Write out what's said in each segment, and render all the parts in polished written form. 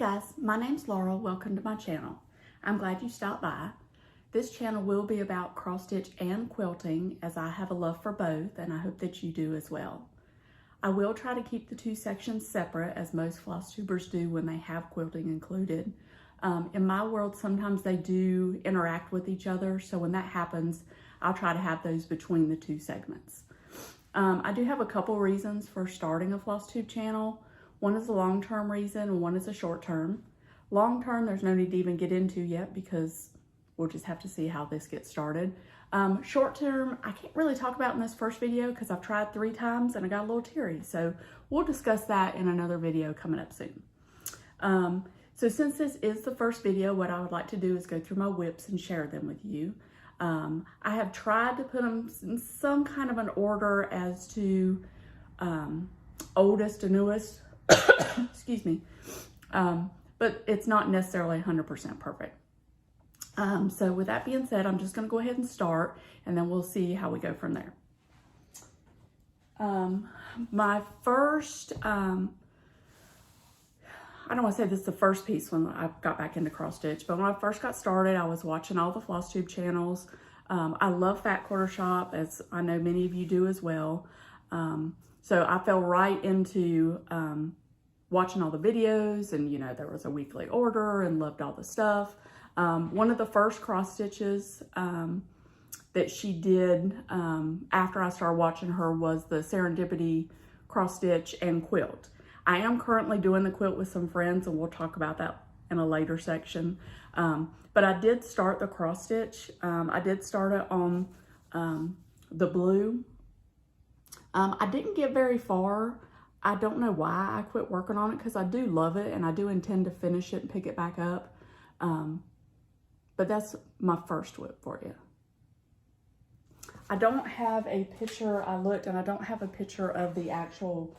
guys, my name's Laurel. Welcome to my channel. I'm glad you stopped by. This channel will be about cross stitch and quilting, as I have a love for both, and I hope that you do as well. I will try to keep the two sections separate, as most floss tubers do when they have quilting included. In my world, sometimes they do interact with each other, so when that happens, I'll try to have those between the two segments. I do have a couple reasons for starting a Flosstube channel. One is a long-term reason and one is a short-term. Long-term, there's no need to even get into yet because we'll just have to see how this gets started. Short-term, I can't really talk about in this first video because I've tried 3 times and I got a little teary. So we'll discuss that in another video coming up soon. So since this is the first video, what I would like to do is go through my whips and share them with you. I have tried to put them in some kind of an order as to oldest to newest. Excuse me. But it's not necessarily 100% perfect. So with that being said, I'm just going to go ahead and start, and then we'll see how we go from there. My first, I don't want to say this is the first piece when I got back into cross stitch, but when I first got started, I was watching all the Flosstube channels. I love Fat Quarter Shop, as I know many of you do as well. So I fell right into watching all the videos, and you know, there was a weekly order and loved all the stuff. One of the first cross stitches that she did after I started watching her was the Serendipity cross stitch and quilt. I am currently doing the quilt with some friends, and we'll talk about that in a later section. But I did start the cross stitch. I did start it on the blue. I didn't get very far. I don't know why I quit working on it, because I do love it and I do intend to finish it and pick it back up. But that's my first whip for you. I don't have a picture. I looked and I don't have a picture of the actual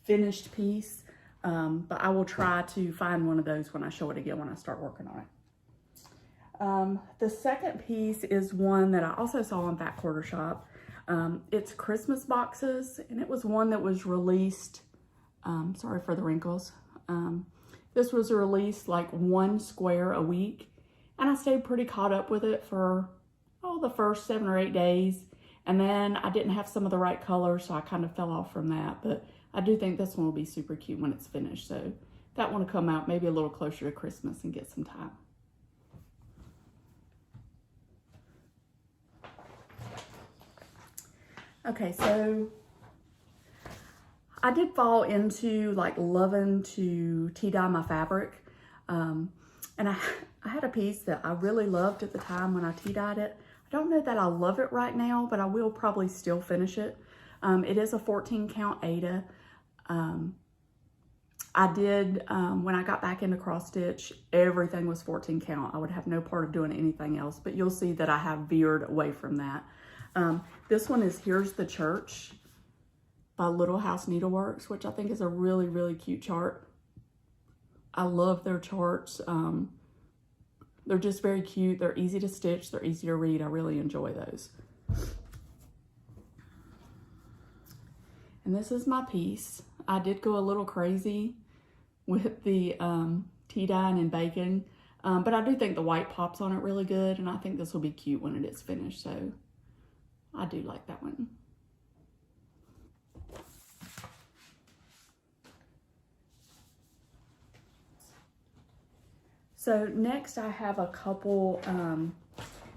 finished piece, but I will try to find one of those when I show it again when I start working on it. The second piece is one that I also saw on Fat Quarter Shop. It's Christmas boxes, and it was one that was released, sorry for the wrinkles. This was released like 1 square a week, and I stayed pretty caught up with it for, the first 7 or 8 days. And then I didn't have some of the right colors, so I kind of fell off from that. But I do think this one will be super cute when it's finished. So that one will come out maybe a little closer to Christmas and get some time. Okay, so I did fall into like loving to tea dye my fabric. And I had a piece that I really loved at the time when I tea dyed it. I don't know that I love it right now, but I will probably still finish it. It is a 14 count Aida. I did, when I got back into cross stitch, everything was 14 count. I would have no part of doing anything else, but you'll see that I have veered away from that. This one is Here's the Church by Little House Needleworks, which I think is a really, really cute chart. I love their charts. They're just very cute. They're easy to stitch. They're easy to read. I really enjoy those. And this is my piece. I did go a little crazy with the tea dye and baking, but I do think the white pops on it really good, and I think this will be cute when it is finished, so I do like that one. So next I have a couple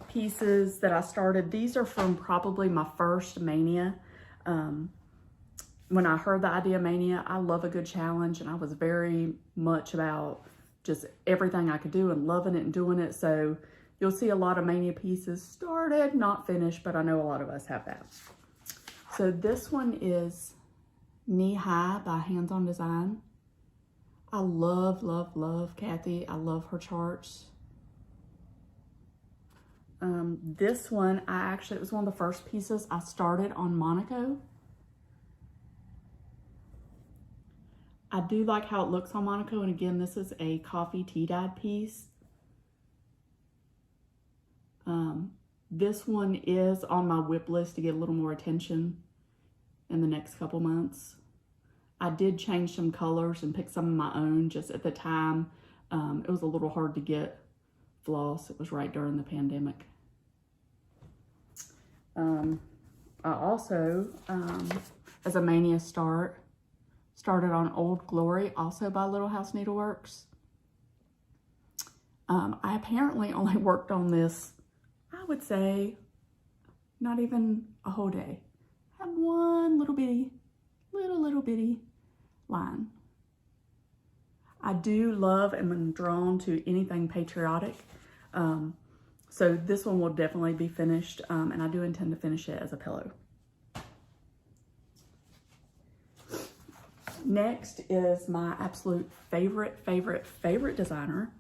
pieces that I started. These are from probably my first Mania. When I heard the idea of Mania, I love a good challenge, and I was very much about just everything I could do and loving it and doing it. So you'll see a lot of Mania pieces started, not finished, but I know a lot of us have that. So this one is Knee High by Hands On Design. I love, love, love Kathy. I love her charts. This one, it was one of the first pieces I started on Monaco. I do like how it looks on Monaco, and again, this is a coffee tea dyed piece. This one is on my whip list to get a little more attention in the next couple months. I did change some colors and pick some of my own. Just at the time, It was a little hard to get floss. It was right during the pandemic. I also, as a mania started on Old Glory, also by Little House Needleworks. I apparently only worked on this, I would say, not even a whole day. I had one little bitty line. I do love and am drawn to anything patriotic. So this one will definitely be finished, and I do intend to finish it as a pillow. Next is my absolute favorite designer.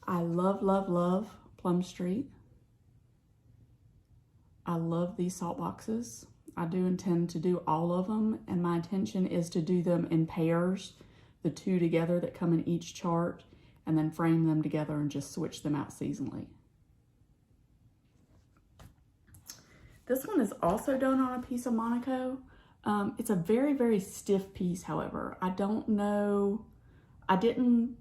I love Plum Street. I love these salt boxes. I do intend to do all of them, and my intention is to do them in pairs, the two together that come in each chart, and then frame them together and just switch them out seasonally. This one is also done on a piece of Monaco. It's a very stiff piece, however. I don't know, I didn't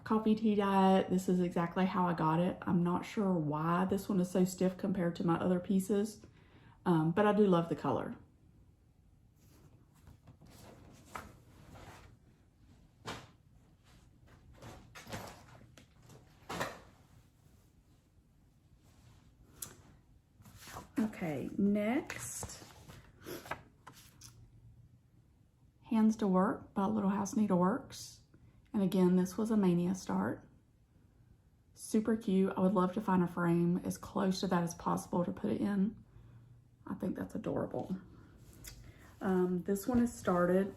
coffee tea dye it. This is exactly how I got it. I'm not sure why this one is so stiff compared to my other pieces, but I do love the color. Okay, next, Hands to Work by Little House Needleworks. And again, this was a mania start. Super cute. I would love to find a frame as close to that as possible to put it in. I think that's adorable. This one is started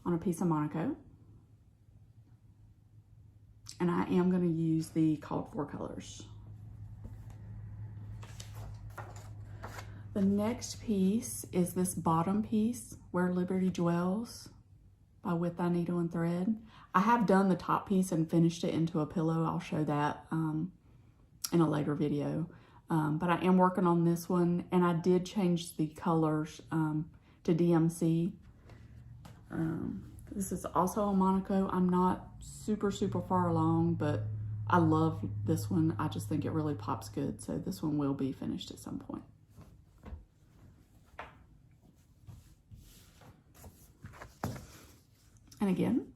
on a piece of Monaco. And I am going to use the called for colors. The next piece is this bottom piece, Where Liberty Dwells by With Thy Needle and Thread. I have done the top piece and finished it into a pillow. I'll show that in a later video. But I am working on this one, and I did change the colors to DMC. This is also a Monaco. I'm not super far along, but I love this one. I just think it really pops good. So this one will be finished at some point. And again,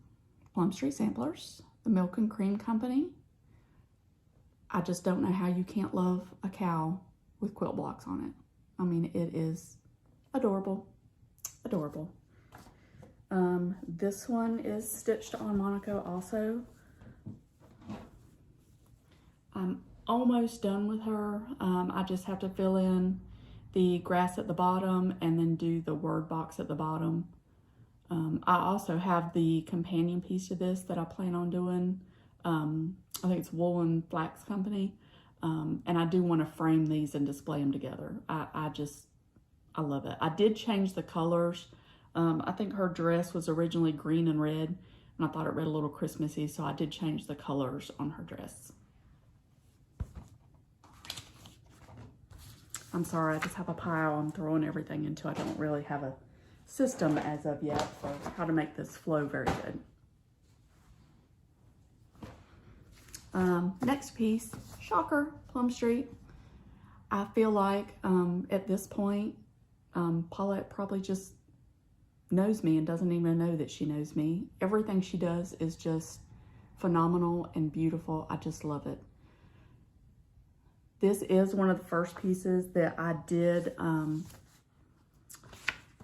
Plum Street Samplers, the Milk and Cream Company. I just don't know how you can't love a cow with quilt blocks on it. I mean, it is adorable, adorable. This one is stitched on Monaco also. I'm almost done with her. I just have to fill in the grass at the bottom and then do the word box at the bottom. I also have the companion piece to this that I plan on doing. I think it's Wool and Flax Company. And I do want to frame these and display them together. I love it. I did change the colors. I think her dress was originally green and red, and I thought it read a little Christmassy, so I did change the colors on her dress. I'm sorry, I just have a pile I'm throwing everything into. I don't really have a system as of yet for how to make this flow very good. Next piece, shocker, Plum Street. I feel like at this point, Paulette probably just knows me and doesn't even know that she knows me. Everything she does is just phenomenal and beautiful. I just love it. This is one of the first pieces that I did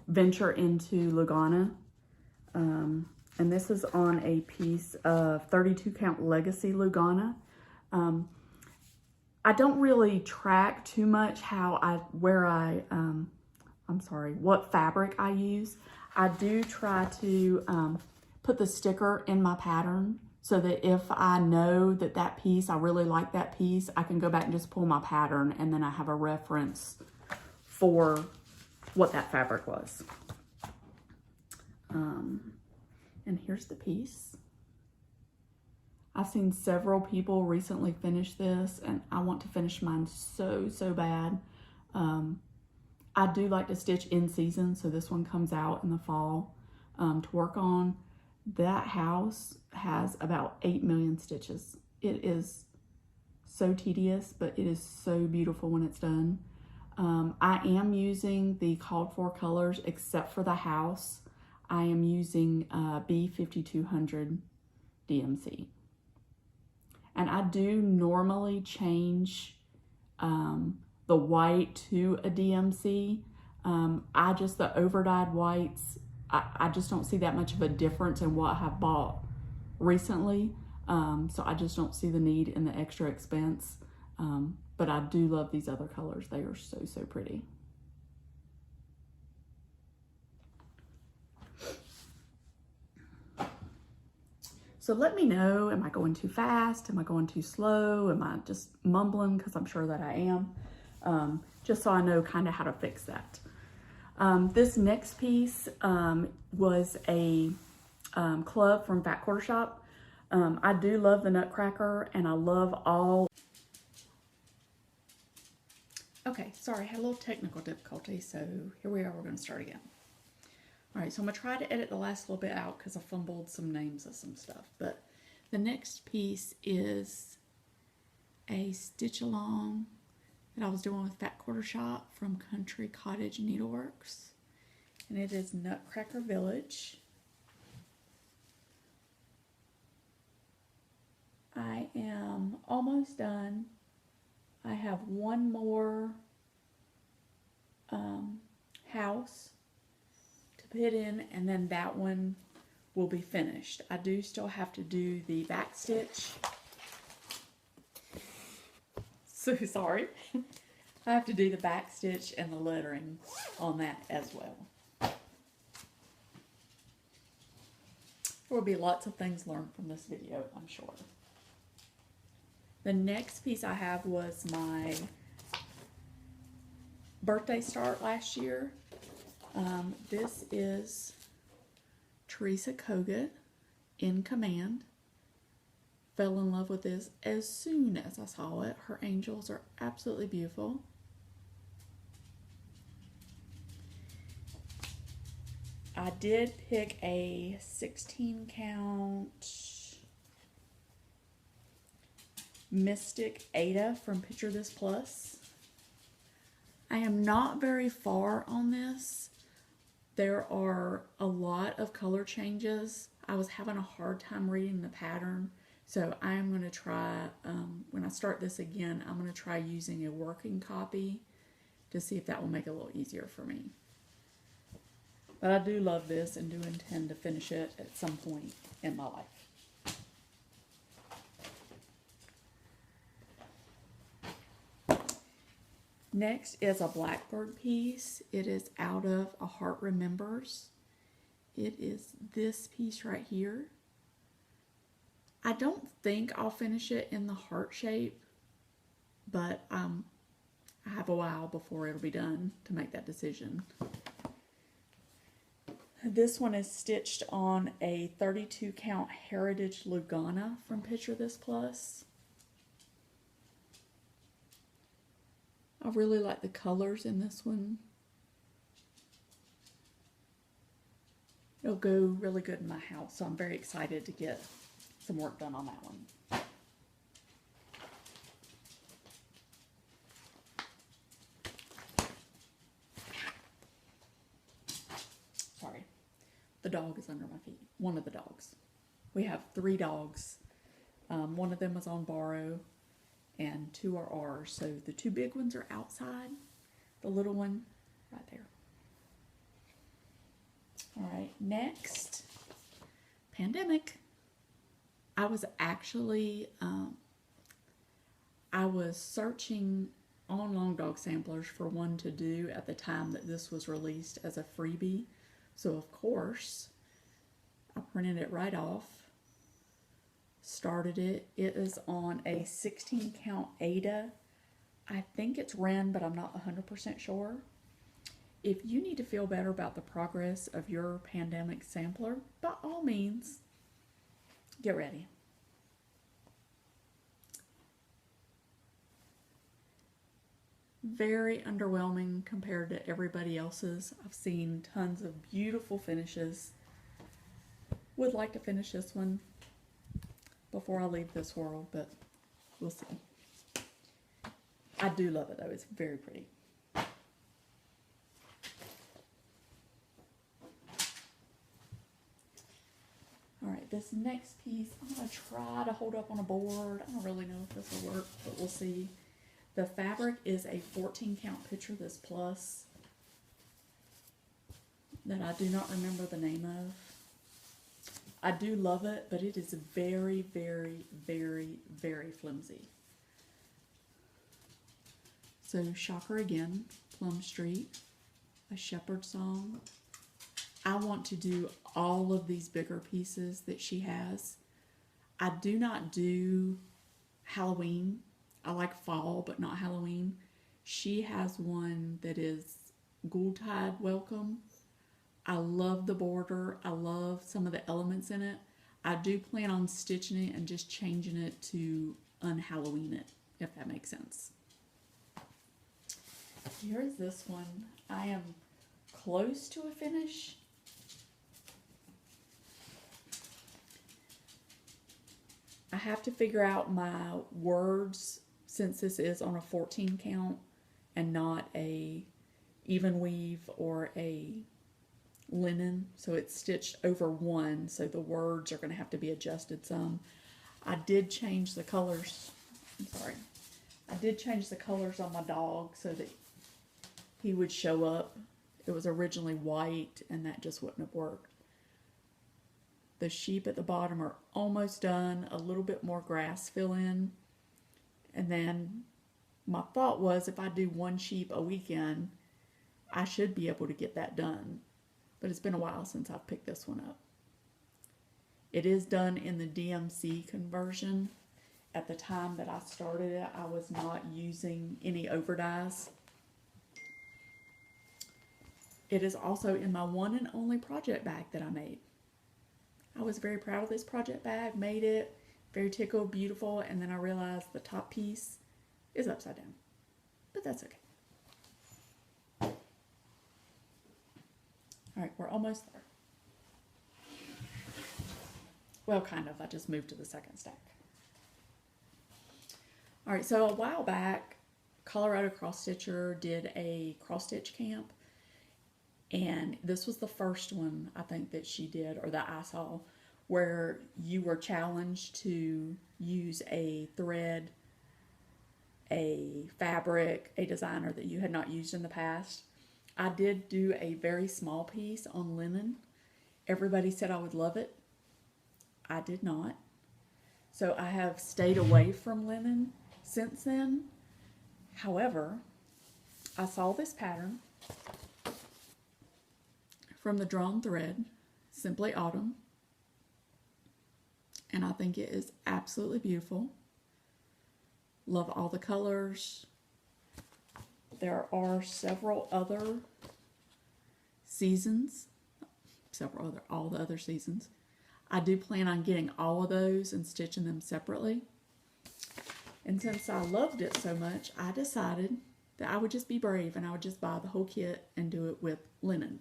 venture into Lugana. And this is on a piece of 32 count Legacy Lugana. I don't really track too much what fabric I use. I do try to put the sticker in my pattern so that if I know that piece, I really like that piece, I can go back and just pull my pattern and then I have a reference for what that fabric was. And here's the piece. I've seen several people recently finish this, and I want to finish mine so bad. I do like to stitch in season, so this one comes out in the fall to work on. That house has about 8 million stitches. It is so tedious, but it is so beautiful when it's done. I am using the called for colors, except for the house. I am using B5200 DMC. And I do normally change the white to a DMC. The overdyed whites, I just don't see that much of a difference in what I've bought recently. So I just don't see the need in the extra expense. But I do love these other colors. They are so, so pretty. So let me know, am I going too fast? Am I going too slow? Am I just mumbling? Because I'm sure that I am. Just so I know kind of how to fix that. This next piece was a club from Fat Quarter Shop. I do love the Nutcracker, and I love all... Okay, sorry, I had a little technical difficulty, so here we are, we're going to start again. All right, so I'm going to try to edit the last little bit out because I fumbled some names of some stuff. But the next piece is a stitch along that I was doing with Fat Quarter Shop from Country Cottage Needleworks. And it is Nutcracker Village. I am almost done. I have one more house to put in, and then that one will be finished. I do still have to do the back stitch. So sorry. I have to do the back stitch and the lettering on that as well. There will be lots of things learned from this video, I'm sure. The next piece I have was my birthday start last year. This is Teresa Kogut, In Command. Fell in love with this as soon as I saw it. Her angels are absolutely beautiful. I did pick a 16 count Mystic Ada from Picture This Plus. I am not very far on this. There are a lot of color changes. I was having a hard time reading the pattern, so I am going to try, when I start this again, I'm going to try using a working copy to see if that will make it a little easier for me. But I do love this and do intend to finish it at some point in my life. Next is a Blackbird piece. It is out of A Heart Remembers. It is this piece right here. I don't think I'll finish it in the heart shape, but I have a while before it'll be done to make that decision. This one is stitched on a 32 count Heritage Lugana from Picture This Plus. I really like the colors in this one. It'll go really good in my house, so I'm very excited to get some work done on that one. Sorry, the dog is under my feet. One of the dogs. We have 3 dogs. One of them is on borrow, and 2 are ours. So the 2 big ones are outside. The little one right there. All right, next, pandemic. I was actually, I was searching on Long Dog samplers for one to do at the time that this was released as a freebie. So of course, I printed it right off, started it. It is on a 16 count Ada. I think it's Wren, but I'm not 100% sure. If you need to feel better about the progress of your pandemic sampler, by all means, get ready. Very underwhelming compared to everybody else's. I've seen tons of beautiful finishes. would like to finish this one before I leave this world, but we'll see. I do love it though, it's very pretty. Alright, this next piece, I'm going to try to hold up on a board. I don't really know if this will work, but we'll see. The fabric is a 14 count picture, this plus, that I do not remember the name of. I do love it, but it is very, very, very, very flimsy. So, shocker again, Plum Street, A Shepherd Song. I want to do all of these bigger pieces that she has. I do not do Halloween. I like fall, but not Halloween. She has one that is Ghoultide Welcome. I love the border. I love some of the elements in it. I do plan on stitching it and just changing it to un-Halloween it, if that makes sense. Here's this one. I am close to a finish. I have to figure out my words since this is on a 14 count and not a even weave or a linen, so it's stitched over one, so the words are going to have to be adjusted some. I did change the colors. I did change the colors on my dog so that he would show up. It was originally white and that just wouldn't have worked. The sheep at the bottom are almost done. A little bit more grass fill in. And then my thought was if I do one sheep a weekend, I should be able to get that done. But it's been a while since I've picked this one up. It is done in the DMC conversion. At the time that I started it, I was not using any overdyes. It is also in my one and only project bag that I made. I was very proud of this project bag, made it, very tickled, beautiful, and then I realized the top piece is upside down. But that's okay. Alright, we're almost there. Well, kind of. I just moved to the second stack. Alright, so a while back, Colorado Cross Stitcher did a cross stitch camp. And this was the first one, I think, that she did, or that I saw, where you were challenged to use a thread, a fabric, a designer that you had not used in the past. I did do a very small piece on linen. Everybody said I would love it. I did not. So I have stayed away from linen since then. However, I saw this pattern from the Drawn Thread, Simply Autumn, and I think it is absolutely beautiful. Love all the colors. There are several other seasons, all the other seasons. I do plan on getting all of those and stitching them separately. And since I loved it so much, I decided that I would just be brave and I would just buy the whole kit and do it with linen.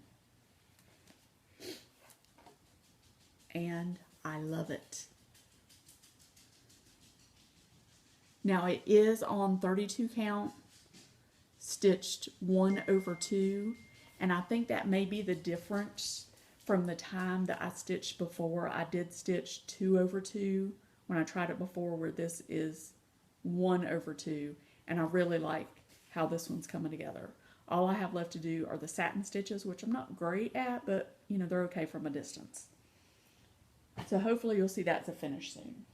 And I love it. Now it is on 32 count, stitched 1/2, and I think that may be the difference from the time that I stitched before. I did stitch 2/2 when I tried it before, where this is 1/2, and I really like how this one's coming together. All I have left to do are the satin stitches, which I'm not great at, but you know, they're okay from a distance. So hopefully you'll see that to finish soon.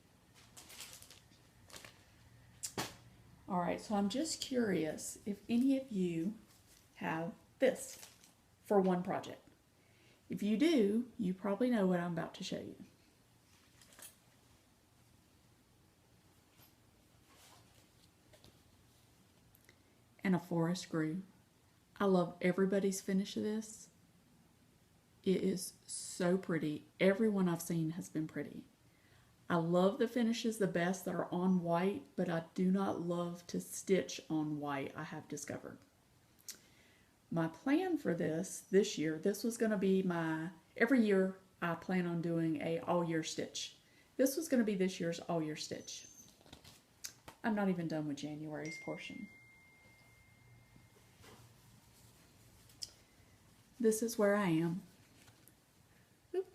Alright, so I'm just curious if any of you have this for one project. If you do, you probably know what I'm about to show you. And a forest grew. I love everybody's finish of this. It is so pretty. Everyone I've seen has been pretty. I love the finishes the best that are on white, but I do not love to stitch on white, I have discovered. My plan for this year, this was going to be my, every year I plan on doing a all year stitch. This was going to be this year's all year stitch. I'm not even done with January's portion. This is where I am. Oop.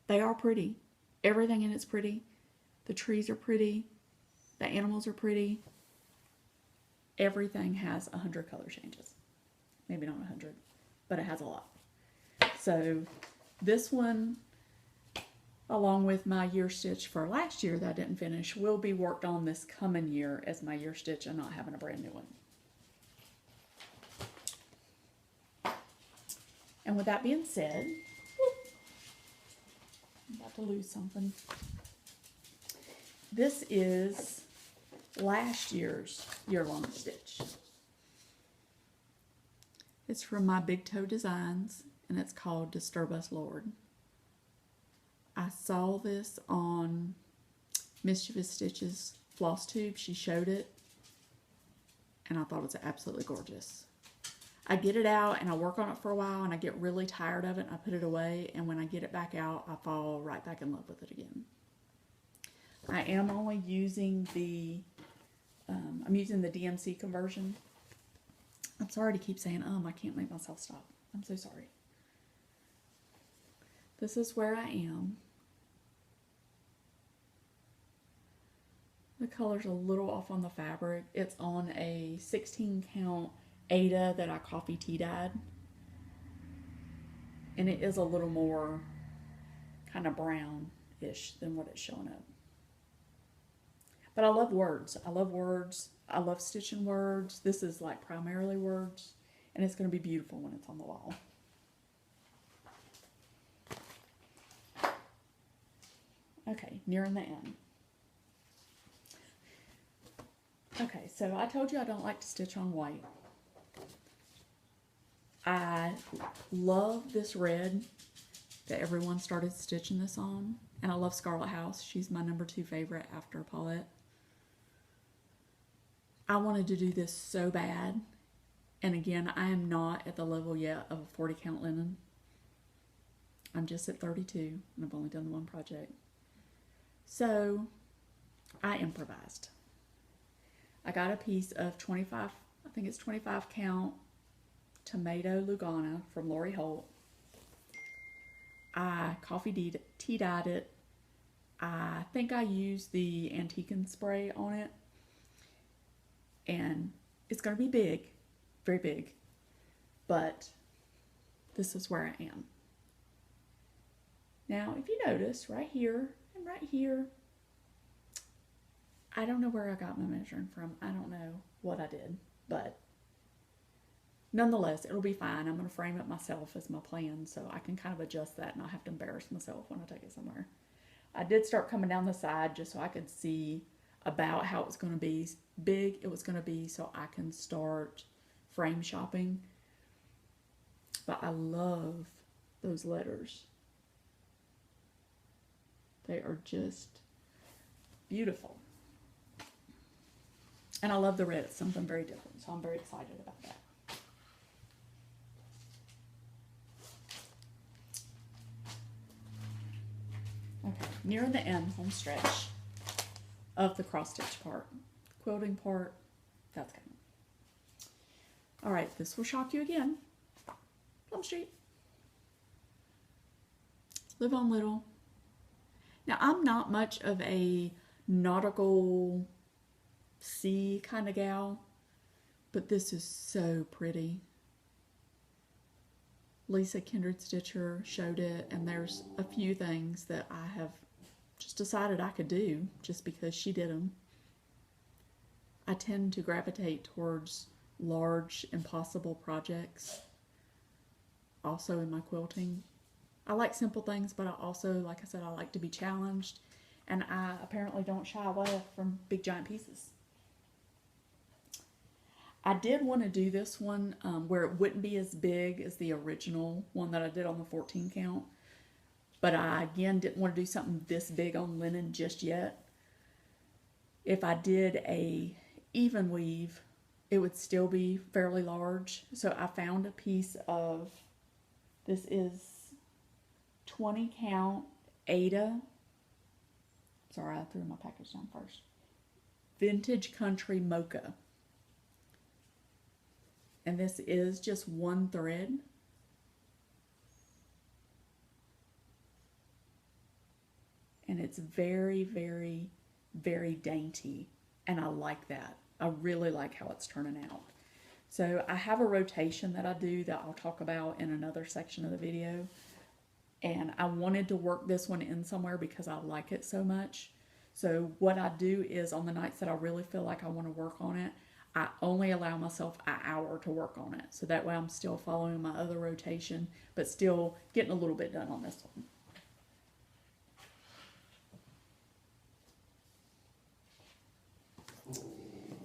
They are pretty. Everything in it's pretty. The trees are pretty. The animals are pretty. Everything has 100 color changes. Maybe not 100, but it has a lot. So this one, along with my year stitch for last year that I didn't finish, will be worked on this coming year as my year stitch and not having a brand new one. And with that being said, I'm about to lose something. This is last year's year-long stitch. It's from my Big Toe Designs, and it's called Disturb Us Lord. I saw this on Mischievous Stitch's Flosstube. She showed it, and I thought it was absolutely gorgeous. I get it out and I work on it for a while and I get really tired of it and I put it away, and when I get it back out I fall right back in love with it again. I am only using the I'm using the DMC conversion. I'm sorry to keep saying I can't make myself stop. I'm so sorry. This is where I am. The color's a little off on the fabric. It's on a 16 count Ada that I coffee tea dyed. And it is a little more kind of brown-ish than what it's showing up. But I love words. I love words. I love stitching words. This is like primarily words. And it's going to be beautiful when it's on the wall. Okay, nearing the end. Okay, so I told you I don't like to stitch on white. I love this red that everyone started stitching this on. And I love Scarlet House. She's my #2 favorite after Paulette. I wanted to do this so bad. And again, I am not at the level yet of a 40 count linen. I'm just at 32 and I've only done the one project. So I improvised. I got a piece of 25, I think it's 25 count Tomato Lugana from Lori Holt. I coffee tea dyed it. I think I used the Antiquin spray on it. And it's going to be big, very big. But this is where I am. Now, if you notice, right here and right here, I don't know where I got my measuring from. I don't know what I did, but nonetheless, it'll be fine. I'm going to frame it myself as my plan, so I can kind of adjust that and not have to embarrass myself when I take it somewhere. I did start coming down the side just so I could see about how it was going to be big it was going to be, so I can start frame shopping. But I love those letters. They are just beautiful. And I love the red. It's something very different, so I'm very excited about that. Okay, nearing the end, home stretch of the cross stitch part. The quilting part, that's coming. All right, this will shock you again. Plum Street. Live on little. Now, I'm not much of a nautical sea kind of gal, but this is so pretty. Lisa Kindred Stitcher showed it, and there's a few things that I have just decided I could do just because she did them. I tend to gravitate towards large, impossible projects. Also in my quilting. I like simple things, but I also, like I said, I like to be challenged, and I apparently don't shy away from big giant pieces. I did want to do this one where it wouldn't be as big as the original one that I did on the 14 count. But I, again, didn't want to do something this big on linen just yet. If I did a even weave, it would still be fairly large. So I found a piece of, this is 20 count Ada. Sorry, I threw my package down first. Vintage Country Mocha. And this is just one thread. And it's very, very, very dainty. And I like that. I really like how it's turning out. So I have a rotation that I do that I'll talk about in another section of the video. And I wanted to work this one in somewhere because I like it so much. So what I do is on the nights that I really feel like I want to work on it, I only allow myself an hour to work on it. So that way I'm still following my other rotation, but still getting a little bit done on this one.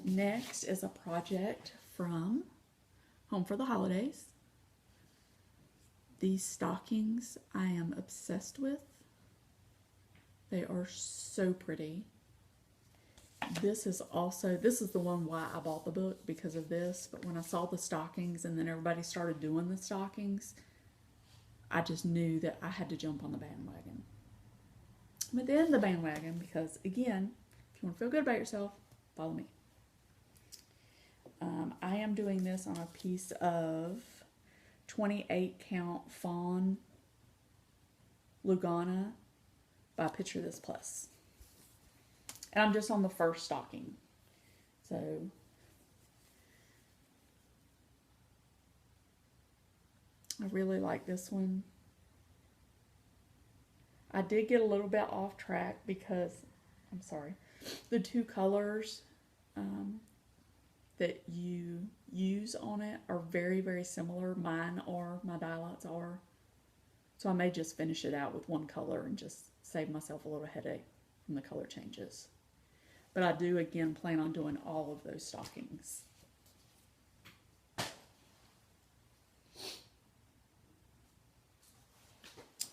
Next is a project from Home for the Holidays. These stockings I am obsessed with. They are so pretty. This is the one why I bought the book, because of this. But when I saw the stockings and then everybody started doing the stockings, I just knew that I had to jump on the bandwagon. But then the bandwagon, because again, if you want to feel good about yourself, follow me. I am doing this on a piece of 28 count fawn Lugana by Picture This Plus. And I'm just on the first stocking. So I really like this one. I did get a little bit off track because, I'm sorry, the two colors that you use on it are very, very similar. Mine are, my die lots are. So I may just finish it out with one color and just save myself a little headache from the color changes. But I do, again, plan on doing all of those stockings.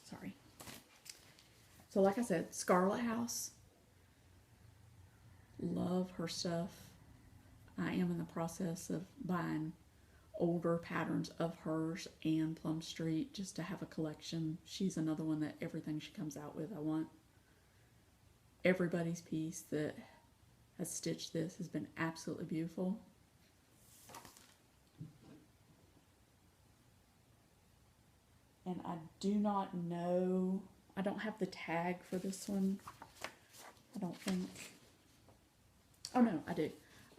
Sorry. So like I said, Scarlet House. Love her stuff. I am in the process of buying older patterns of hers and Plum Street just to have a collection. She's another one that everything she comes out with, I want. Everybody's piece that has stitched this has been absolutely beautiful. And I do not know, I don't have the tag for this one, I don't think. Oh no, I do.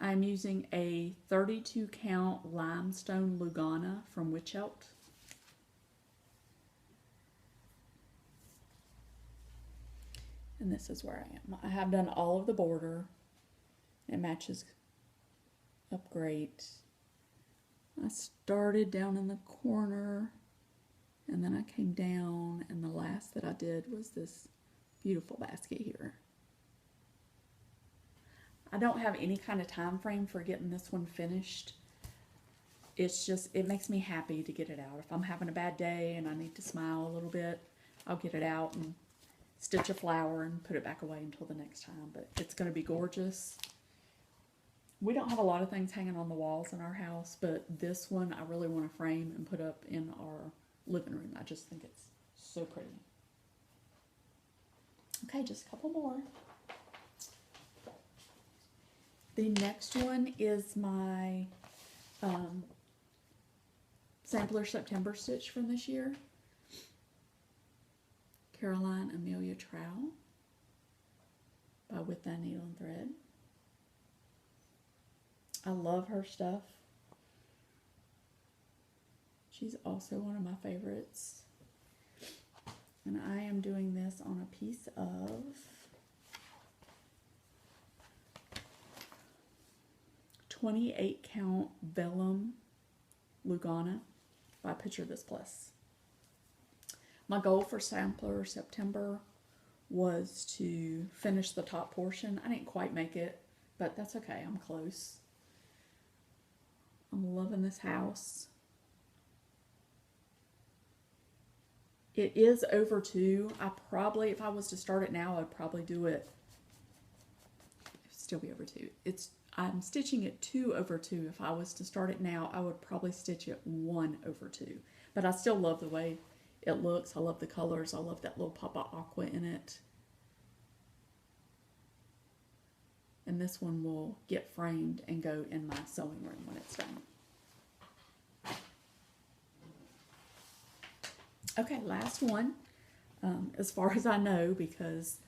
I'm using a 32 count limestone Lugana from WitchElt. And this is where I am. I have done all of the border. It matches up great. I started down in the corner and then I came down, and the last that I did was this beautiful basket here. I don't have any kind of time frame for getting this one finished. It's just, it makes me happy to get it out. If I'm having a bad day and I need to smile a little bit, I'll get it out and stitch a flower and put it back away until the next time. But it's going to be gorgeous. We don't have a lot of things hanging on the walls in our house, but this one I really want to frame and put up in our living room. I just think it's so pretty. Okay, just a couple more. The next one is my sampler September stitch from this year. Caroline Amelia Trowell by With Thy Needle and Thread. I love her stuff. She's also one of my favorites. And I am doing this on a piece of .28 count vellum Lugana by Picture This Plus. My goal for sampler September was to finish the top portion. I didn't quite make it, but that's okay. I'm close. I'm loving this house. It is over 2. I probably, if I was to start it now, I'd probably do it, it'd still be over 2. I'm stitching it 2 over 2. If I was to start it now, I would probably stitch it 1 over 2. But I still love the way it looks. I love the colors. I love that little pop of aqua in it. And this one will get framed and go in my sewing room when it's done. Okay, last one, as far as I know, because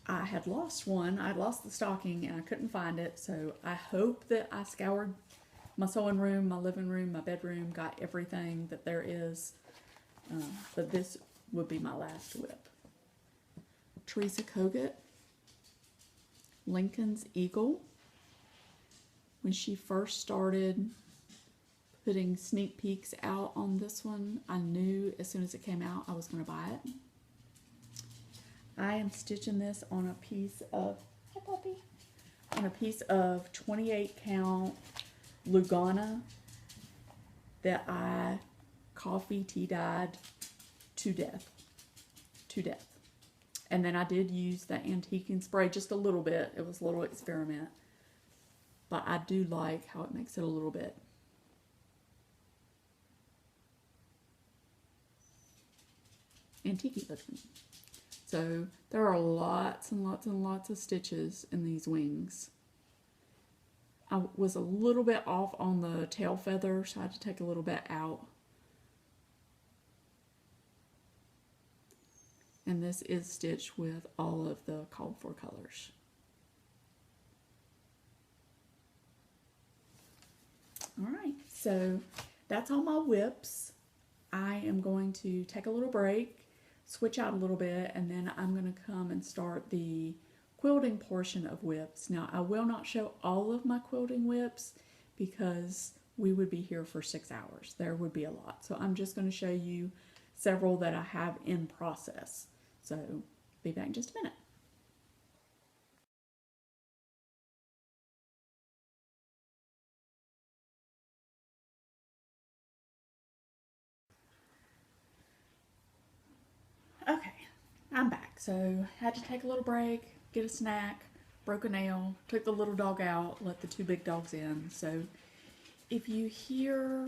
I had lost one. I lost the stocking and I couldn't find it, so I hope that I scoured my sewing room, my living room, my bedroom, got everything that there is, but this would be my last whip. Teresa Kogut, Lincoln's Eagle. When she first started putting sneak peeks out on this one, I knew as soon as it came out I was going to buy it. I am stitching this on a piece of, hi puppy, on a piece of 28 count Lugana that I coffee tea dyed to death. And then I did use the antiquing spray just a little bit. It was a little experiment. But I do like how it makes it a little bit. Antique looking. So there are lots and lots and lots of stitches in these wings. I was a little bit off on the tail feather, so I had to take a little bit out. And this is stitched with all of the called for colors. Alright, so that's all my whips. I am going to take a little break, switch out a little bit, and then I'm going to come and start the quilting portion of whips. Now, I will not show all of my quilting whips because we would be here for 6 hours. There would be a lot. So I'm just going to show you several that I have in process. So, be back in just a minute. Okay, I'm back. So, had to take a little break, get a snack, broke a nail, took the little dog out, let the 2 big dogs in. So, if you hear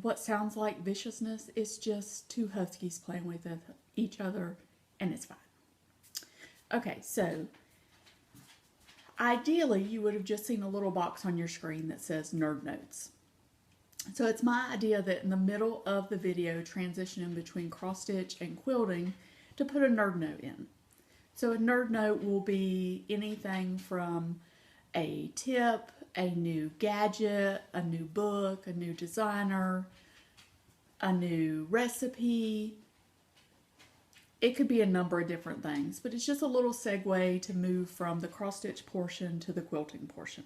what sounds like viciousness, it's just 2 huskies playing with each other, and it's fine. Okay, so ideally you would have just seen a little box on your screen that says Nerd Notes. So it's my idea that in the middle of the video, transitioning between cross stitch and quilting, to put a nerd note in. So a nerd note will be anything from a tip, a new gadget, a new book, a new designer, a new recipe. It could be a number of different things, but it's just a little segue to move from the cross-stitch portion to the quilting portion.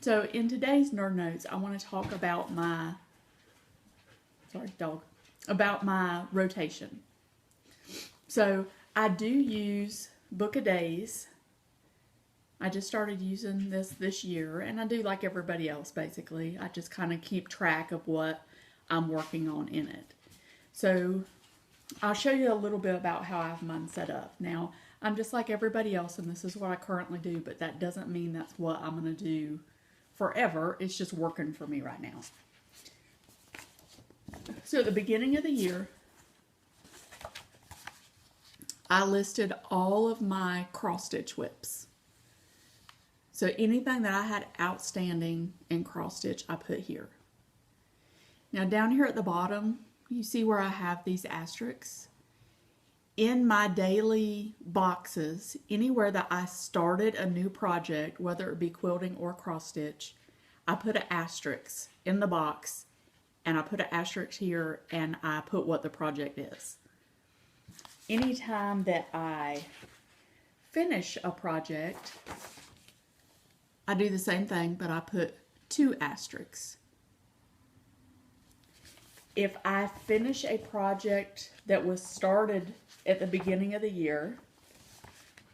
So in today's Nerd Notes, I want to talk about my, about my rotation. So I do use Book-A-Days. I just started using this year, and I do like everybody else, basically. I just kind of keep track of what I'm working on in it. So I'll show you a little bit about how I have mine set up. Now, I'm just like everybody else, and this is what I currently do, but that doesn't mean that's what I'm going to do forever. It's just working for me right now. So at the beginning of the year, I listed all of my cross-stitch whips. So anything that I had outstanding in cross-stitch, I put here. Now down here at the bottom, you see where I have these asterisks. In my daily boxes, anywhere that I started a new project, whether it be quilting or cross-stitch, I put an asterisk in the box, and I put an asterisk here, and I put what the project is. Anytime that I finish a project, I do the same thing, but I put 2 asterisks. If I finish a project that was started at the beginning of the year,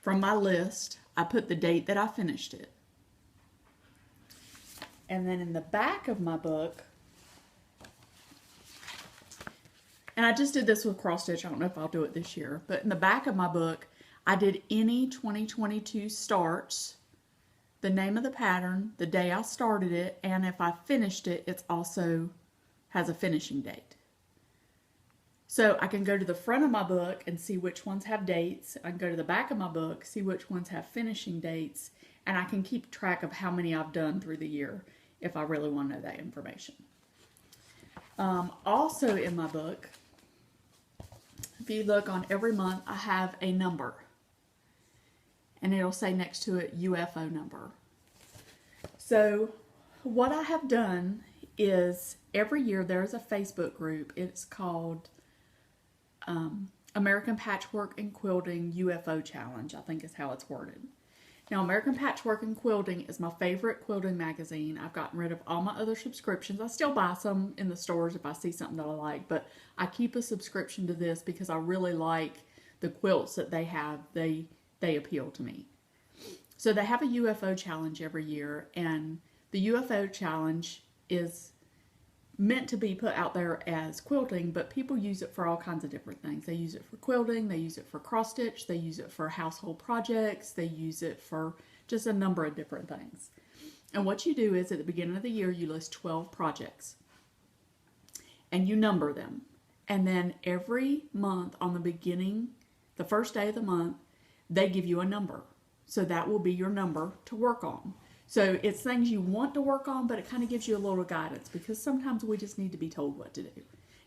from my list, I put the date that I finished it. And then in the back of my book, and I just did this with cross stitch, I don't know if I'll do it this year, but in the back of my book, I did any 2022 starts, the name of the pattern, the day I started it, and if I finished it, it's also has a finishing date. So I can go to the front of my book and see which ones have dates. I can go to the back of my book, see which ones have finishing dates, and I can keep track of how many I've done through the year if I really want to know that information. Also in my book, if you look on every month, I have a number. And it'll say next to it UFO number. So what I have done is every year there's a Facebook group. It's called American Patchwork and Quilting UFO Challenge, I think is how it's worded. Now, American Patchwork and Quilting is my favorite quilting magazine. I've gotten rid of all my other subscriptions. I still buy some in the stores if I see something that I like, but I keep a subscription to this because I really like the quilts that they have. They appeal to me. So they have a UFO challenge every year, and the UFO challenge is meant to be put out there as quilting, but people use it for all kinds of different things. They use it for quilting, they use it for cross stitch, they use it for household projects, they use it for just a number of different things. And what you do is at the beginning of the year, you list 12 projects and you number them. And then every month on the beginning, the first day of the month, they give you a number. So that will be your number to work on. So it's things you want to work on, but it kind of gives you a little guidance because sometimes we just need to be told what to do.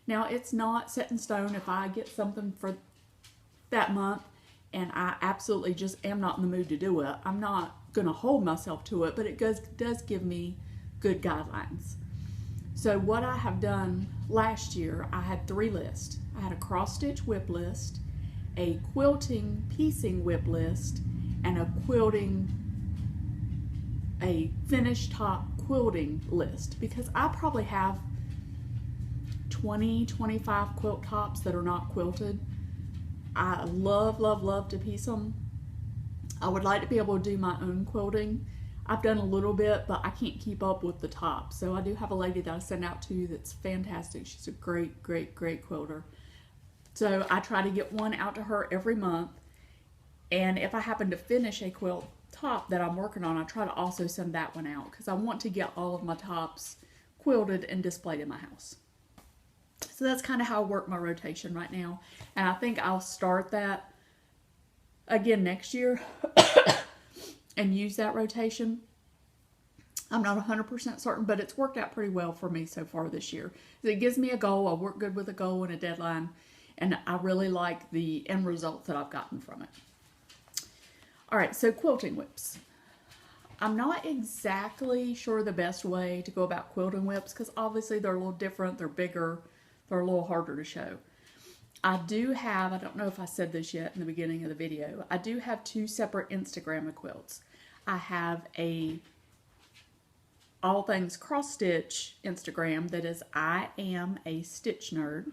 Now, it's not set in stone. If I get something for that month and I absolutely just am not in the mood to do it, I'm not going to hold myself to it, but it does give me good guidelines. So what I have done last year, I had 3 lists. I had a cross-stitch whip list, a quilting piecing whip list, and a finished top quilting list, because I probably have 20-25 quilt tops that are not quilted. I love to piece them. I would like to be able to do my own quilting. I've done a little bit, but I can't keep up with the top. So I do have a lady that I send out to that's fantastic. She's a great quilter. So I try to get one out to her every month. And if I happen to finish a quilt top that I'm working on, I try to also send that one out because I want to get all of my tops quilted and displayed in my house. So that's kind of how I work my rotation right now. And I think I'll start that again next year and use that rotation. I'm not 100% certain, but it's worked out pretty well for me so far this year. It gives me a goal. I work good with a goal and a deadline, and I really like the end results that I've gotten from it. All right, so quilting whips. I'm not exactly sure the best way to go about quilting whips because obviously they're a little different, they're bigger, they're a little harder to show. I do have, I don't know if I said this yet in the beginning of the video, I do have 2 separate Instagram quilts. I have a all things cross stitch Instagram that is I Am a Stitch Nerd.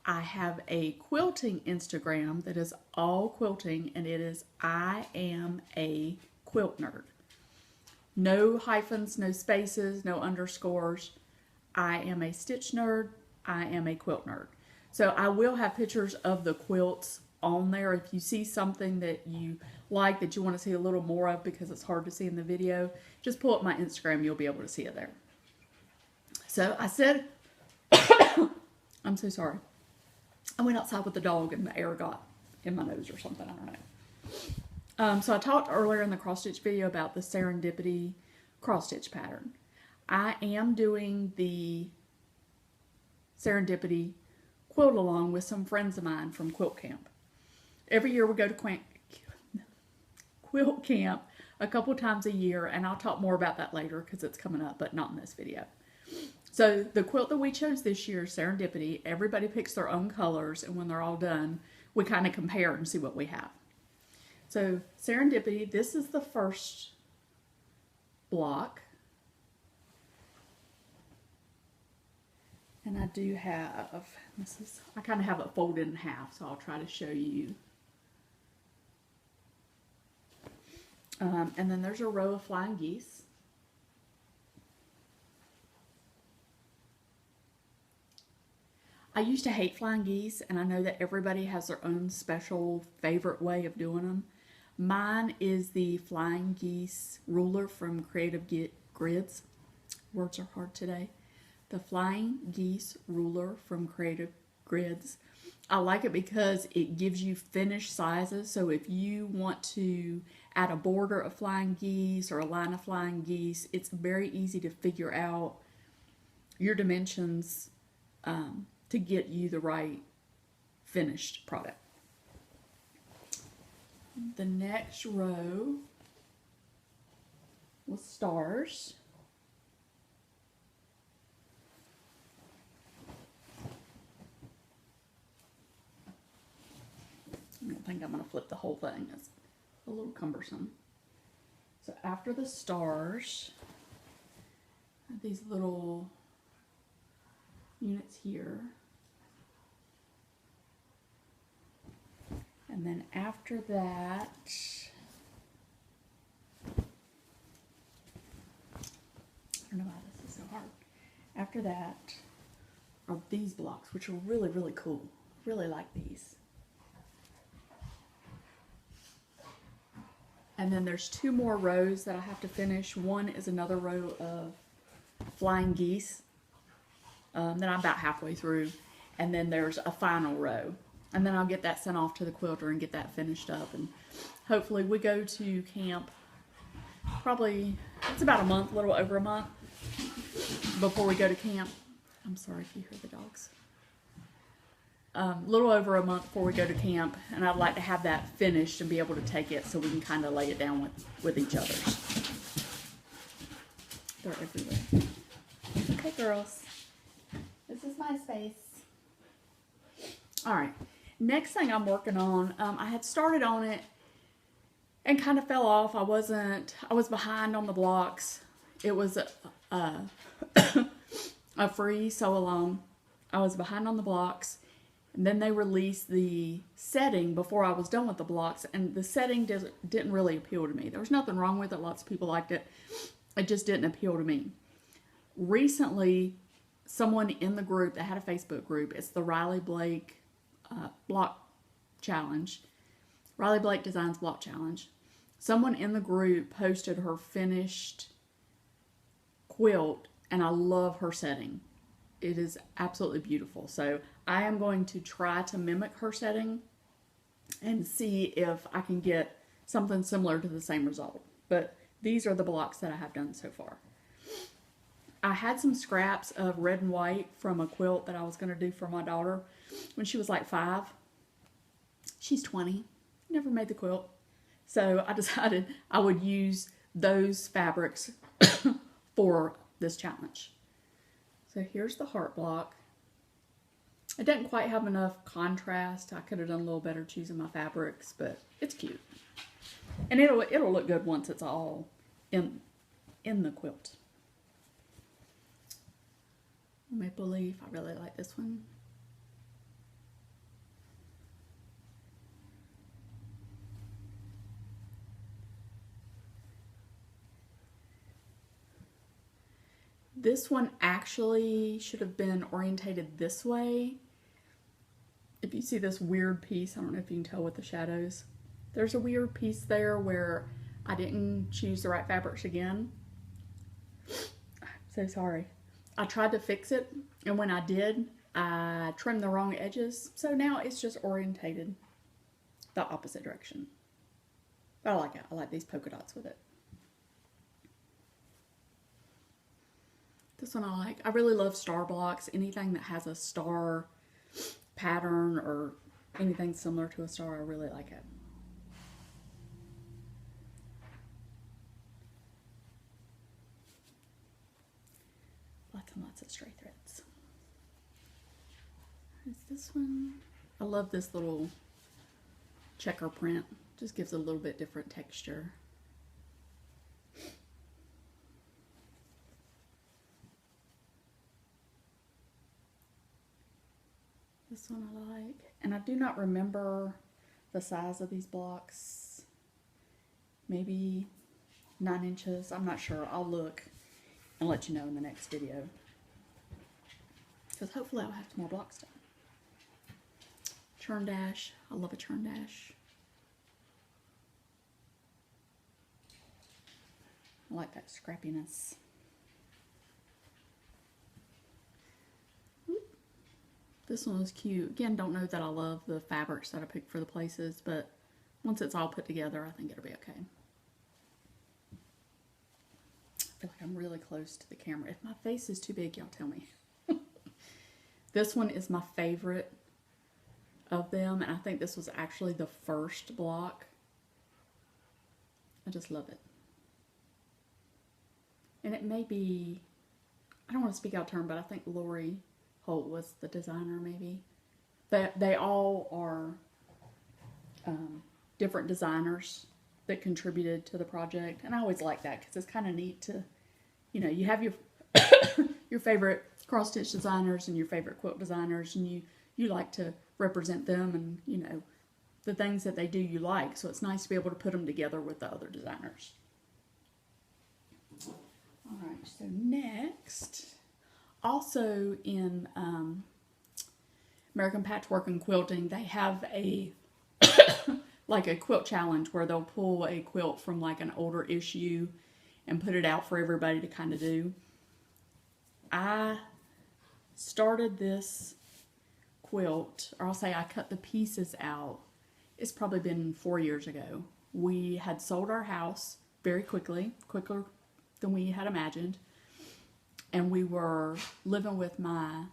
I have a quilting Instagram that is all quilting, and it is I Am a Quilt Nerd. No hyphens, no spaces, no underscores. I am a stitch nerd. I am a quilt nerd. So I will have pictures of the quilts on there. If you see something that you like, that you want to see a little more of because it's hard to see in the video, just pull up my Instagram. You'll be able to see it there. So I said, I'm so sorry. I went outside with the dog and the air got in my nose or something. I don't know. So I talked earlier in the cross stitch video about the Serendipity cross stitch pattern. I am doing the Serendipity quilt along with some friends of mine from quilt camp. Every year we go to quilt camp a couple times a year, and I'll talk more about that later because it's coming up, but not in this video. So the quilt that we chose this year, Serendipity, everybody picks their own colors, and when they're all done, we kind of compare and see what we have. So Serendipity, this is the first block. And I do have, I kind of have it folded in half, so I'll try to show you. And then there's a row of flying geese. I used to hate flying geese, and I know that everybody has their own special favorite way of doing them. Mine is the flying geese ruler from Creative Grids. Words are hard today. the Flying Geese ruler from Creative Grids. I like it because it gives you finished sizes. So if you want to add a border of flying geese or a line of flying geese, it's very easy to figure out your dimensions to get you the right finished product. The next row was stars. I don't think I'm going to flip the whole thing. It's a little cumbersome. So after the stars, I have these little units here. And then after that, I don't know why this is so hard. After that are these blocks, which are really, really cool. Really like these. And then there's two more rows that I have to finish. One is another row of flying geese that I'm about halfway through. And then there's a final row. And then I'll get that sent off to the quilter and get that finished up. And hopefully we go to camp probably, it's about a month, a little over a month before we go to camp. I'm sorry if you hear the dogs. A little over a month before we go to camp, and I'd like to have that finished and be able to take it so we can kind of lay it down with each other's. They're everywhere. Okay, girls. This is my space. All right. Next thing I'm working on, I had started on it and kind of fell off. I was behind on the blocks. It was a free sew along. I was behind on the blocks. And then they released the setting before I was done with the blocks, and the setting didn't really appeal to me. There was nothing wrong with it. Lots of people liked it. It just didn't appeal to me. Recently, someone in the group that had a Facebook group, it's the Riley Blake block challenge. Riley Blake Designs block challenge. Someone in the group posted her finished quilt, and I love her setting. It is absolutely beautiful. So I am going to try to mimic her setting and see if I can get something similar to the same result. But these are the blocks that I have done so far. I had some scraps of red and white from a quilt that I was going to do for my daughter when she was like 5. She's 20. Never made the quilt. So I decided I would use those fabrics for this challenge. So here's the heart block. I didn't quite have enough contrast. I could have done a little better choosing my fabrics, but it's cute. And it'll look good once it's all in the quilt. Maple leaf, I really like this one. This one actually should have been orientated this way. If you see this weird piece, I don't know if you can tell with the shadows. There's a weird piece there where I didn't choose the right fabrics again. So sorry. I tried to fix it, and when I did, I trimmed the wrong edges. So now it's just orientated the opposite direction. But I like it. I like these polka dots with it. This one I like. I really love star blocks. Anything that has a star pattern or anything similar to a star, I really like it. Lots and lots of stray threads. There's this one. I love this little checker print. Just gives a little bit different texture. This one I like. And I do not remember the size of these blocks. Maybe 9 inches. I'm not sure. I'll look and let you know in the next video. Because hopefully I'll have some more blocks done. Churn dash. I love a churn dash. I like that scrappiness. This one was cute. Again, don't know that I love the fabrics that I picked for the places, but once it's all put together, I think it'll be okay. I feel like I'm really close to the camera. If my face is too big, y'all tell me. This one is my favorite of them, and I think this was actually the first block. I just love it. And it may be, I don't want to speak out of turn, but I think Lori Holt was the designer, maybe. They all are different designers that contributed to the project, and I always like that because it's kind of neat to, you know, you have your your favorite cross-stitch designers and your favorite quilt designers, and you like to represent them and, you know, the things that they do you like, so it's nice to be able to put them together with the other designers. Alright, so next, also in American Patchwork and Quilting, they have a like a quilt challenge where they'll pull a quilt from like an older issue and put it out for everybody to kind of do. I started this quilt, or I'll say I cut the pieces out. It's probably been 4 years ago. We had sold our house very quickly, quicker than we had imagined, and we were living with my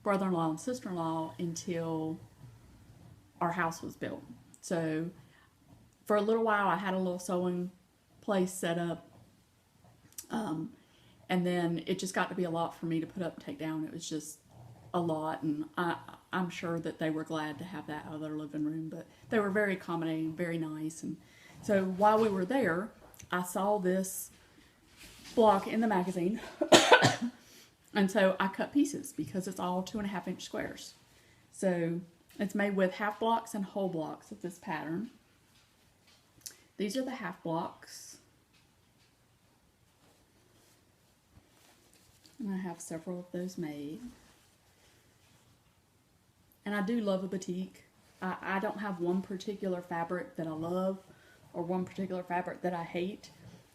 brother-in-law and sister-in-law until our house was built. So for a little while I had a little sewing place set up, and then it just got to be a lot for me to put up and take down. It was just a lot, and I'm sure that they were glad to have that out of their living room, but they were very accommodating, very nice. And so while we were there, I saw this block in the magazine, and so I cut pieces because it's all 2.5 inch squares. So it's made with half blocks and whole blocks of this pattern. These are the half blocks. And I have several of those made. And I do love a batik. I don't have one particular fabric that I love or one particular fabric that I hate.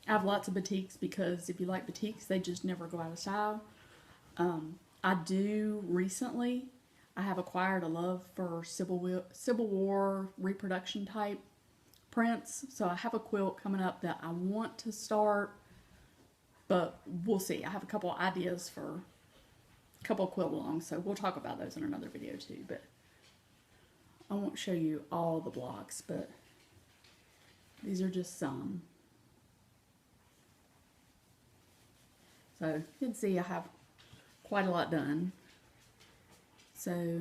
I have lots of batiks because if you like batiks, they just never go out of style. I do recently, I have acquired a love for Civil War reproduction type prints. So I have a quilt coming up that I want to start, but we'll see. I have a couple ideas for a couple of quilt alongs, so we'll talk about those in another video too. But I won't show you all the blocks, but these are just some. So you can see I have quite a lot done. So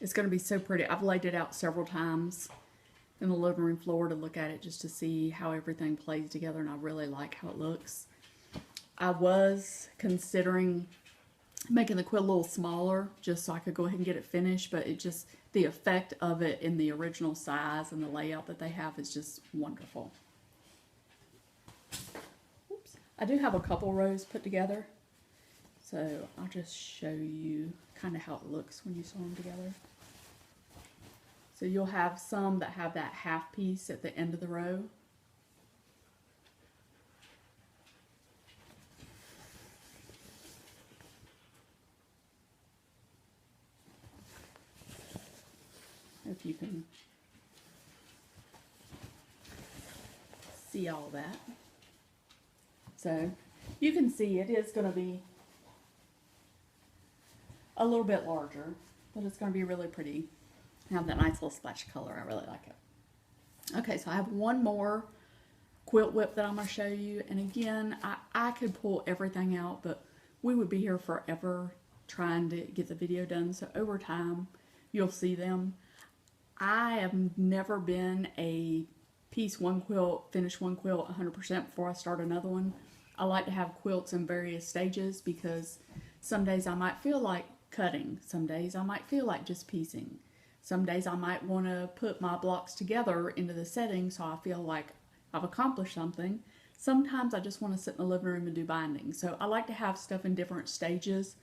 it's going to be so pretty. I've laid it out several times in the living room floor to look at it just to see how everything plays together, and I really like how it looks. I was considering making the quilt a little smaller just so I could go ahead and get it finished, but it just, the effect of it in the original size and the layout that they have is just wonderful. Oops. I do have a couple rows put together, so I'll just show you kind of how it looks when you sew them together. So you'll have some that have that half piece at the end of the row. If you can see all that. So you can see it is going to be a little bit larger, but it's going to be really pretty. Have that nice little splash of color. I really like it. Okay, so I have one more quilt whip that I'm going to show you. And again, I could pull everything out, but we would be here forever trying to get the video done. So over time, you'll see them. I have never been a piece one quilt, finish one quilt 100% before I start another one. I like to have quilts in various stages because some days I might feel like cutting. Some days I might feel like just piecing. Some days I might want to put my blocks together into the setting so I feel like I've accomplished something. Sometimes I just want to sit in the living room and do binding. So I like to have stuff in different stages,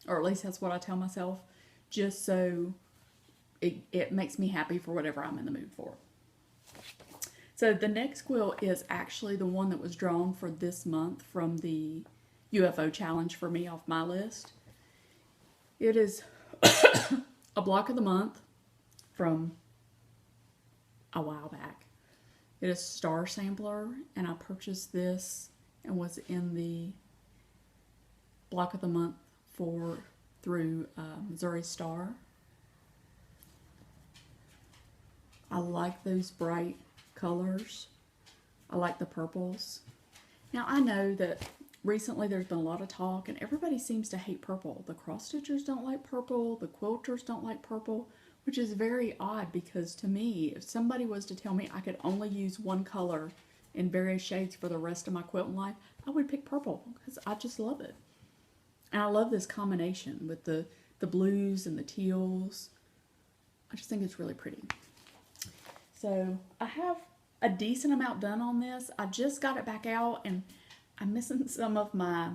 or at least that's what I tell myself, just so it makes me happy for whatever I'm in the mood for. So the next quilt is actually the one that was drawn for this month from the UFO challenge for me off my list. It is a block of the month from a while back. It is Star Sampler, and I purchased this and was in the block of the month through Missouri Star. I like those bright colors. I like the purples. Now I know that recently there's been a lot of talk and everybody seems to hate purple. The cross stitchers don't like purple, the quilters don't like purple, which is very odd because to me, if somebody was to tell me I could only use one color in various shades for the rest of my quilting life, I would pick purple because I just love it. And I love this combination with the blues and the teals. I just think it's really pretty. So I have a decent amount done on this. I just got it back out and I'm missing some of my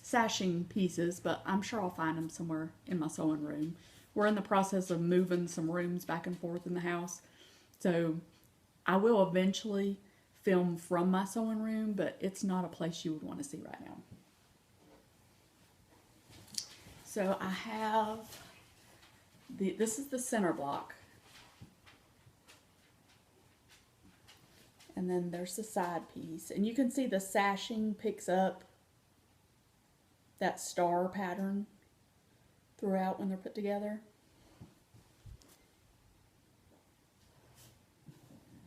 sashing pieces, but I'm sure I'll find them somewhere in my sewing room. We're in the process of moving some rooms back and forth in the house. So I will eventually film from my sewing room, but it's not a place you would want to see right now. So I have, this is the center block. And then there's the side piece. And you can see the sashing picks up that star pattern throughout when they're put together.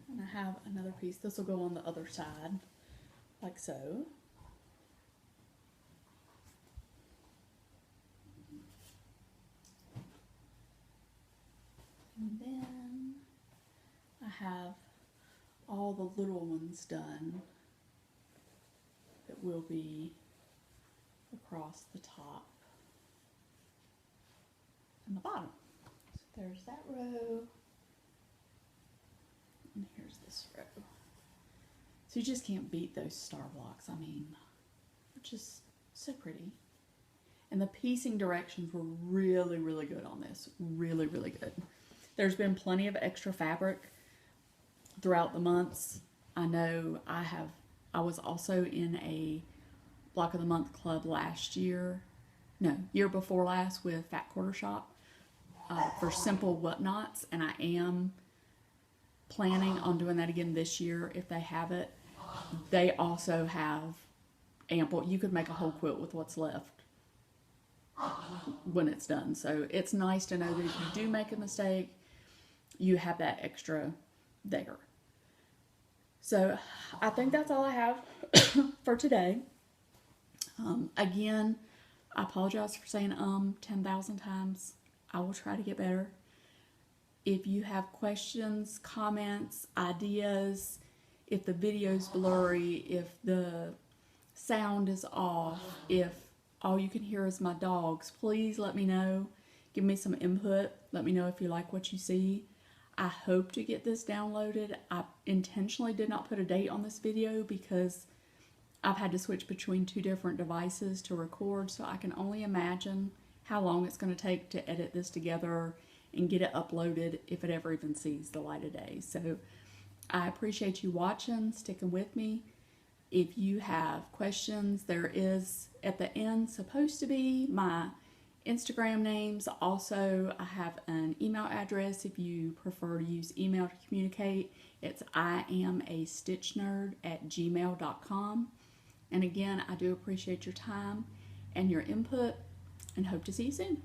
And I have another piece. This will go on the other side, like so. And then I have all the little ones done that will be across the top and the bottom. So there's that row, and here's this row. So you just can't beat those star blocks. I mean, they're just so pretty. And the piecing directions were really, really good on this. Really, really good. There's been plenty of extra fabric throughout the months. I know I was also in a block of the month club year before last with Fat Quarter Shop for simple whatnots, and I am planning on doing that again this year if they have it. They also have ample, you could make a whole quilt with what's left when it's done. So it's nice to know that if you do make a mistake, you have that extra there. So I think that's all I have for today. Again, I apologize for saying 10,000 times. I will try to get better. If you have questions, comments, ideas, if the video's blurry, if the sound is off, if all you can hear is my dogs, please let me know. Give me some input. Let me know if you like what you see. I hope to get this downloaded. I intentionally did not put a date on this video because I've had to switch between 2 different devices to record, so I can only imagine how long it's going to take to edit this together and get it uploaded if it ever even sees the light of day. So I appreciate you watching, sticking with me. If you have questions, there is at the end supposed to be my Instagram names. Also, I have an email address if you prefer to use email to communicate. It's iamastitchnerd@gmail.com. And again, I do appreciate your time and your input and hope to see you soon.